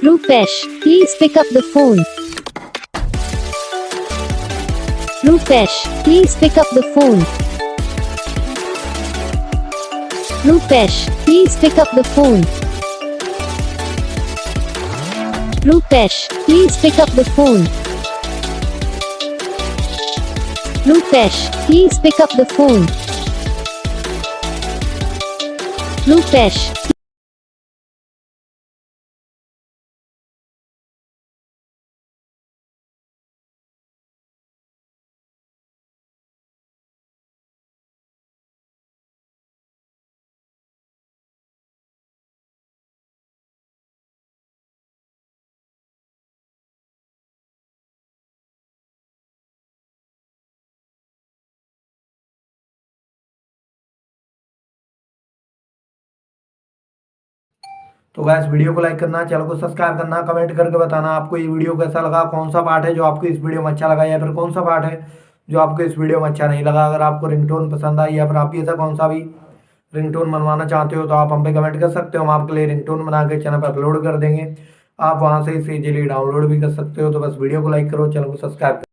Rupesh, please pick up the phone. Rupesh, please pick up the phone. Rupesh, please pick up the phone. Rupesh, please pick up the phone. Rupesh, please pick up the phone. Rupesh. तो guys video को like करना, channel को subscribe करना, comment करके बताना आपको ये video कैसा लगा, कौन सा पार्ट है जो आपको इस वीडियो में अच्छा लगा या फिर कौन सा पार्ट है जो आपको इस वीडियो में अच्छा नहीं लगा। अगर आपको रिंगटोन पसंद आई या फिर आप ऐसा कौन सा भी रिंगटोन बनवाना चाहते हो तो आप हम पे कमेंट कर सकते हो। हम आपके लिए रिंगटोन बना के चैनल पर अपलोड कर देंगे। आप वहाँ से इसे इजीली डाउनलोड भी कर सकते हो। तो बस वीडियो को लाइक करो, चैनल को सब्सक्राइब करो।